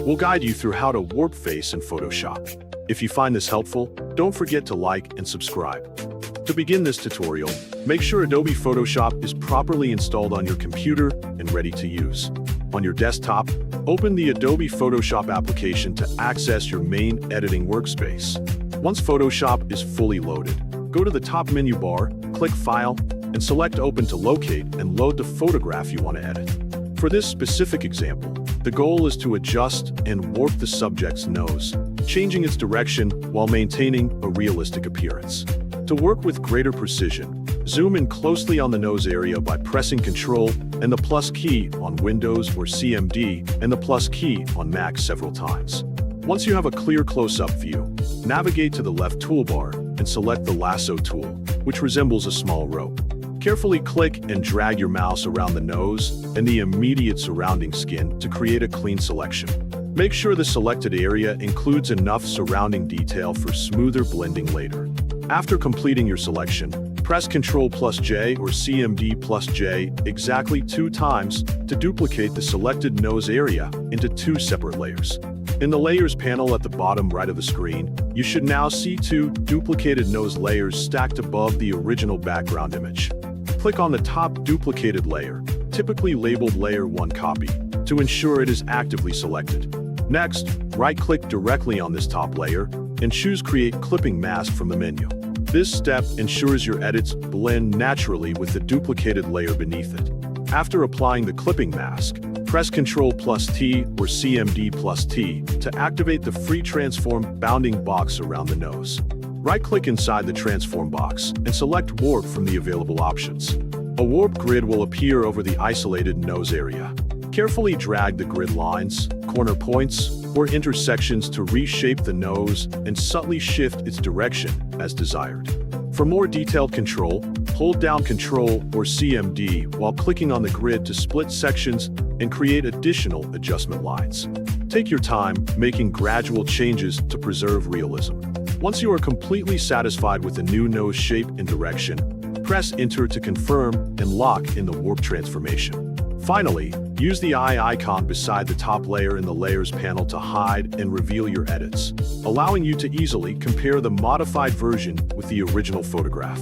We'll guide you through how to warp face in Photoshop. If you find this helpful, don't forget to like and subscribe. To begin this tutorial, make sure Adobe Photoshop is properly installed on your computer and ready to use. On your desktop, open the Adobe Photoshop application to access your main editing workspace. Once Photoshop is fully loaded, go to the top menu bar, click File, and select Open to locate and load the photograph you want to edit. For this specific example, the goal is to adjust and warp the subject's nose, changing its direction while maintaining a realistic appearance. To work with greater precision, zoom in closely on the nose area by pressing Ctrl and the plus key on Windows or CMD and the plus key on Mac several times. Once you have a clear close-up view, navigate to the left toolbar and select the lasso tool, which resembles a small rope. Carefully click and drag your mouse around the nose and the immediate surrounding skin to create a clean selection. Make sure the selected area includes enough surrounding detail for smoother blending later. After completing your selection, press Ctrl plus J or CMD plus J exactly 2 times to duplicate the selected nose area into 2 separate layers. In the Layers panel at the bottom right of the screen, you should now see 2 duplicated nose layers stacked above the original background image. Click on the top duplicated layer, typically labeled Layer 1 Copy, to ensure it is actively selected. Next, right-click directly on this top layer and choose Create Clipping Mask from the menu. This step ensures your edits blend naturally with the duplicated layer beneath it. After applying the clipping mask, press Ctrl plus T or CMD plus T to activate the free transform bounding box around the nose. Right-click inside the transform box and select Warp from the available options. A warp grid will appear over the isolated nose area. Carefully drag the grid lines, corner points, or intersections to reshape the nose and subtly shift its direction as desired. For more detailed control, hold down Ctrl or CMD while clicking on the grid to split sections and create additional adjustment lines. Take your time, making gradual changes to preserve realism. Once you are completely satisfied with the new nose shape and direction, press Enter to confirm and lock in the warp transformation. Finally, use the eye icon beside the top layer in the Layers panel to hide and reveal your edits, allowing you to easily compare the modified version with the original photograph.